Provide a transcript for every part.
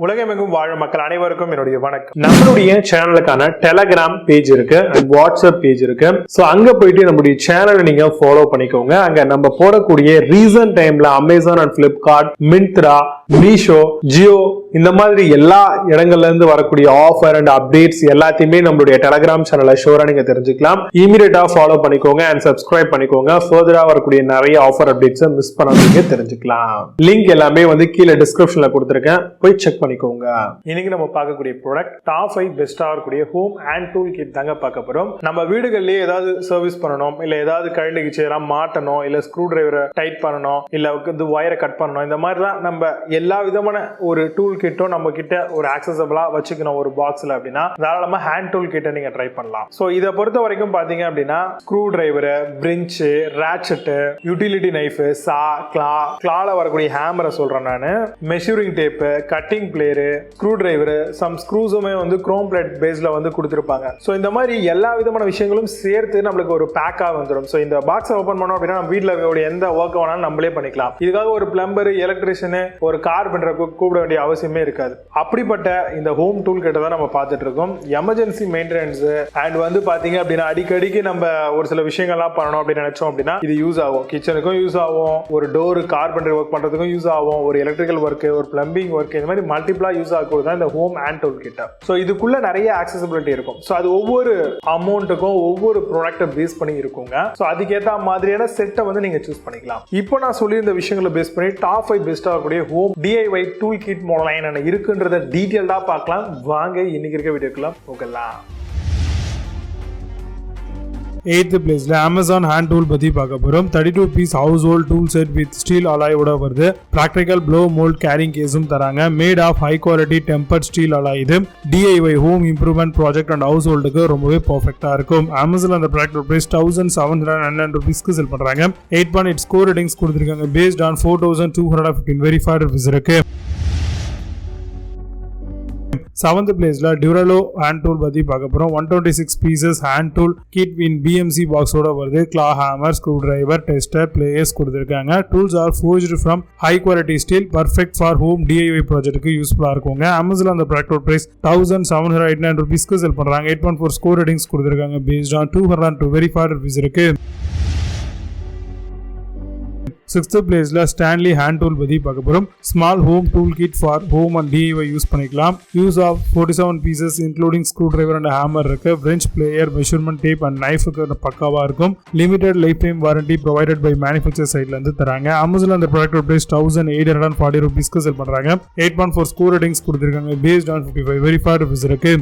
உலகமெங்கும் வாழும் மக்கள் அனைவருக்கும் என்னுடைய வணக்கம். நம்மளுடைய சேனலுக்கான டெலகிராம் பேஜ் இருக்கு அண்ட் வாட்ஸ்அப் பேஜ் இருக்கு. சோ அங்க போயிட்டு நம்மளுடைய சேனலை நீங்க ஃபாலோ பண்ணிக்கோங்க. அங்க நம்ம போடக்கூடிய ரீசன்ட் டைம்ல Amazon and Flipkart, Myntra, Meesho, Jio இந்த மாதிரி எல்லா இடங்கள்ல இருந்து வரக்கூடிய ஆஃபர் அண்ட் அப்டேட்ஸ் எல்லாத்தையுமே நம்மளுடைய டெலகிராம் சேனல்ல ஷோரா நீங்க தெரிஞ்சுக்கலாம். இமீடியட்டா ஃபாலோ பண்ணிக்கோங்க அண்ட் சப்ஸ்கிரைப் பண்ணிக்கோங்க. ஃபர்தரா வரக்கூடிய நிறைய ஆஃபர் அப்டேட்ஸ் மிஸ் பண்ணாதீங்க, தெரிஞ்சுக்கலாம். லிங்க் எல்லாமே கீழே டிஸ்கிரிப்ஷன்ல கொடுத்திருக்கேன், போய் செக் பண்ணிக்கோங்க. இன்னைக்கு நம்ம பார்க்கக்கூடிய ப்ராடக்ட் டாப் 5 பெஸ்டா இருக்கக்கூடிய ஹோம் அண்ட் டூல் கிட் தாங்க பார்க்க போறோம். நம்ம வீடுகளிலேயே ஏதாவது சர்வீஸ் பண்ணணும், இல்ல ஏதாவது கழண்டுக்கு சேரம் மாட்டணும், இல்ல ஸ்க்ரூ டிரைவரை டைட் பண்ணணும், இல்ல வயரை கட் பண்ணணும், இந்த மாதிரி தான் நம்ம எல்லா விதமான ஒரு டூல் கிட்டும் நம்ம கிட்ட ஒரு ஆக்சசபிளா வச்சுக்கணும் ஒரு பாக்ஸ்ல அப்படின்னா தாராளமா ஹேண்ட் டூல் கிட்ட நீங்க ட்ரை பண்ணலாம். சோ இதை பொறுத்த வரைக்கும் பாத்தீங்க அப்படின்னா screwdriver, wrench, ratchet, utility knife, saw, கிளால வரக்கூடிய ஹேமரை சொல்றேன் நானு, measuring tape, cutting plier, screwdriver, some ஸ்க்ரூஸுமே குரோம் பிளேட் பேஸ்ல கொடுத்திருப்பாங்க. சோ இந்த மாதிரி எல்லா விதமான விஷயங்களும் சேர்த்து நம்மளுக்கு ஒரு பேக்கா வந்துடும். சோ இந்த பாக்ஸ் ஓபன் பண்ணோம் அப்படின்னா நம்ம வீட்டுல இருக்கக்கூடிய எந்த ஒர்க் வேணாலும் நம்மளே பண்ணிக்கலாம். இதுக்காக ஒரு பிளம்பர், எலக்ட்ரிஷியன், ஒரு கார்பெண்டரை கூப்பிட வேண்டிய அவசியமே இருக்காது. அப்படிப்பட்ட இந்த ஹோம் டூல் கிட்ட தான் நம்ம பார்த்துட்டு இருக்கோம். எமர்ஜென்சி மெயின்டெனன்ஸ் அண்ட் பாத்தீங்க அப்படின்னா அடிக்கடிக்கு நம்ம ஒரு சில விஷயங்கள்லாம் பண்ணணும் அப்படின்னு நினைச்சோம் அப்படின்னா இது யூஸ் ஆகும். கிச்சனுக்கும் யூஸ் ஆகும், ஒரு டோர் கார்பெண்டர் ஒர்க் பண்றதுக்கும் யூஸ் ஆகும், ஒரு எலக்ட்ரிக்கல் ஒர்க், ஒரு பிளம்பிங் ஒர்க், இந்த மாதிரி மல்டிபிளா யூஸ் ஆகுறது தான் இந்த ஹோம் அண்ட் டூல் கிட்ட. சோ இதுக்குள்ள நிறைய ஆக்சசிபிலிட்டி இருக்கும். சோ அது ஒவ்வொரு அமௌண்ட்டுக்கும் ஒவ்வொரு ப்ராடக்ட்டை பேஸ் பண்ணி இருக்குங்க. சோ அதுக்கேற்ற மாதிரியான செட்டை நீங்க சூஸ் பண்ணிக்கலாம். இப்போ நான் சொல்லி இந்த விஷயங்களை பேஸ் பண்ணி டாப் 5 பெஸ்டா கூடிய home DIY tool kit model என்ன இருக்குன்றத டீடைல்டா பார்க்கலாம். வாங்க இன்னைக்கு இருக்க வீடியோக்குள்ள போகலாம். 8th பிளேஸ்ல Amazon hand tool பத்தி பார்க்க போறோம். 32 piece household tool set with steel alloy ஓட வருது. practical blow mold carrying கேஸும் தராங்க. made of high quality tempered steel alloy. இது DIY home improvement project and householdக்கு ரொம்பவே பெர்ஃபெக்ட்டா இருக்கும். Amazon அந்த ப்ராடக்ட் பிரைஸ் 1799 ரூபீஸ்க்கு செல் பண்றாங்க. 8.8 ஸ்கோர் ரேட்டிங்ஸ் கொடுத்திருக்காங்க. based on 4215 verified reviews இருக்கு. 7th பிளேஸ்ல Duralo hand tool பத்தி பார்க்க போறோம். 126 pieces hand tool kit in BMC box ஓட வருது. claw hammer, screw driver, tester, players கொடுத்திருக்காங்க. tools are forged from high quality steel, perfect for home DIY ப்ராஜெக்ட்க்கு யூஸ்ஃபுல்லா இருக்குங்க. Amazon அந்த ப்ராடக்ட் பிரைஸ் 1789 ரூபீஸ்க்கு செல் பண்றாங்க. 8.4 ஸ்கோர் ரேட்டிங்ஸ் கொடுத்திருக்காங்க. based on 202 verified reviews இருக்கு. 6th பிளேஸ்ல Stanley hand tool பத்தி பார்க்க போறோம். small home tool kit for home and DIY use பண்ணிக்கலாம். use of 47 pieces including screw driver and hammer இருக்கு. wrench, player, measurement tape and knife பக்காவா இருக்கும். limited lifetime warranty provided by manufacturer சைடுல இருந்து தராங்க. Amazon அந்த ப்ராடக்ட் பிரைஸ் 1840 ரூபீஸ்க்கு செல் பண்றாங்க. 8.4 score ratings கொடுத்திருக்காங்க. based on 55 verified reviews இருக்கு.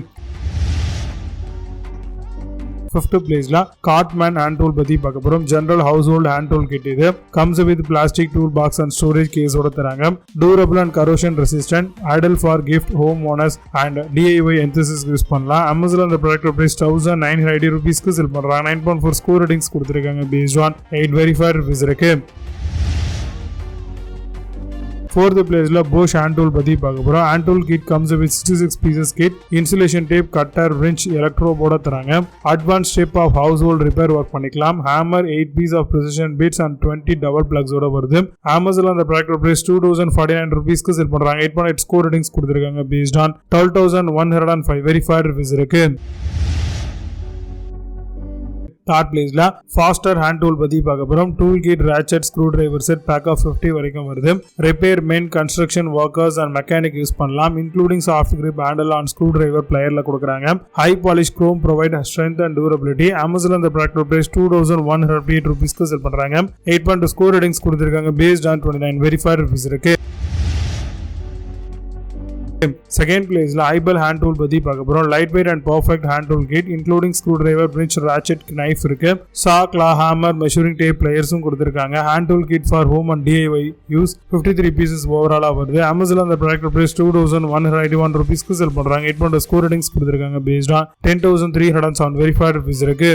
5th பிளேஸ்ல Cartman hand tool பத்தி பார்க்க போறோம். general household hand tool kit இது comes with plastic tool box and storage case ஓட தராங்க. durable and corrosion resistant, ideal for gift, home owners and DIY enthusiasts use பண்ணலாம். Amazon அந்த product price 1980 ரூபீஸ்க்கு sell பண்றாங்க. 9.4 score ratings கொடுத்திருக்காங்க. based on 8 verified reviews இருக்கு. 4th பிளேஸ்ல Bosch hand tool பத்தி பார்க்க போறோம். hand tool kit comes with 66 pieces kit, insulation tape, cutter, wrench, electro போட தராங்க. advanced step of household repair work பண்ணிக்கலாம். hammer, 8 piece of precision bits and 20 double plugs ஓட வருது. Amazon அந்த ப்ராடக்ட் பிரைஸ் 2049 ரூபீஸ்க்கு செல் பண்றாங்க. 8.8 ஸ்கோர் ரேட்டிங்ஸ் கொடுத்திருக்காங்க. based on 12105 verified reviews இருக்கு. 3rd பிளேஸ்ல Faster hand tool பத்தி பார்க்க போறோம். tool kit, ratchet, screw driver set pack of 50 வரைக்கும் வருது. repair, men, construction workers and mechanic use பண்ணலாம். including soft grip handle on screw driver playerல கொடுக்கறாங்க. high polish chrome provide strength and durability. Amazon அந்த product price 2108 ரூபீஸ்க்கு sell பண்றாங்க. 8.2 score ratings கொடுத்திருக்காங்க. based on 29 verified reviews இருக்கு. 2nd பிளேஸ்ல Ibel hand tool பத்தி பார்க்க போறோம். lightweight and perfect hand tool kit including screwdriver, wrench, ratchet, knife இருக்கு. saw, claw, hammer, measuring tape, pliers-ம் கொடுத்திருக்காங்க. hand tool kit for home and DIY use 53 pieces overall வருது. Amazon அந்த product price 2181 ரூபீஸ்க்கு sell பண்றாங்க. 8.2 score ratings கொடுத்திருக்காங்க. based on 10307 verified reviews இருக்கு.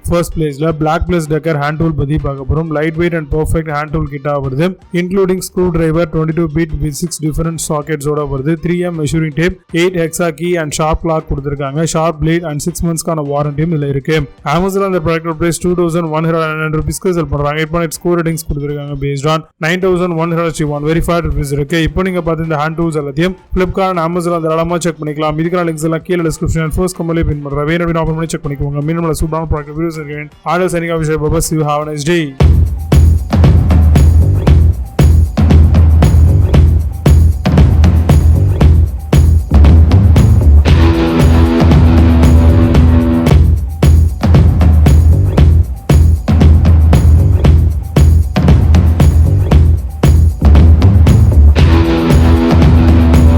First பிளேஸ்ல Black+Decker hand tool பத்தி பார்க்க போறோம். Light weight and perfect hand tool கிட்டா வருது. Including screwdriver 22 bit with 6 different sockets ஓட வருது. 3M measuring tape, 8 hexa key and sharp lock கொடுத்திருக்காங்க. ஷார்ப் பிளேட் அண்ட் 6 monthsக்கான வாரண்டியும் இதுல இருக்கு. Amazon அந்த ப்ராடக்ட் பிரைஸ் 2109 ரூபீஸ்க்கு செல் பண்றாங்க. 8.8 ஸ்கோர் ரேட்டிங்ஸ் கொடுத்திருக்காங்க. based on 9161 வெரிஃபைட் ரிவ்யூஸ் இருக்கு. இப்போ நீங்க பார்த்த இந்த ஹேண்ட் டூல்ஸ் எல்லாத்தையும் Flipkart, Amazon தாராளமா செக் பண்ணிக்கலாம். இதுக்கான லிங்க்ஸ் எல்லாம் கீழ டிஸ்கிரிப்ஷன் ஃபர்ஸ்ட் கமெண்ட்ல பின் பண்றேன். வேணும் ஓபன் பண்ணி செக் பண்ணிக்கோங்க. மீண்டும் சூப்பரான ப்ராடக்ட் ரிவ்யூஸ் இருக்கு. ஆர்டர் சைனிங் ஆஃப் விஷயம். Baba, see you, have a nice day.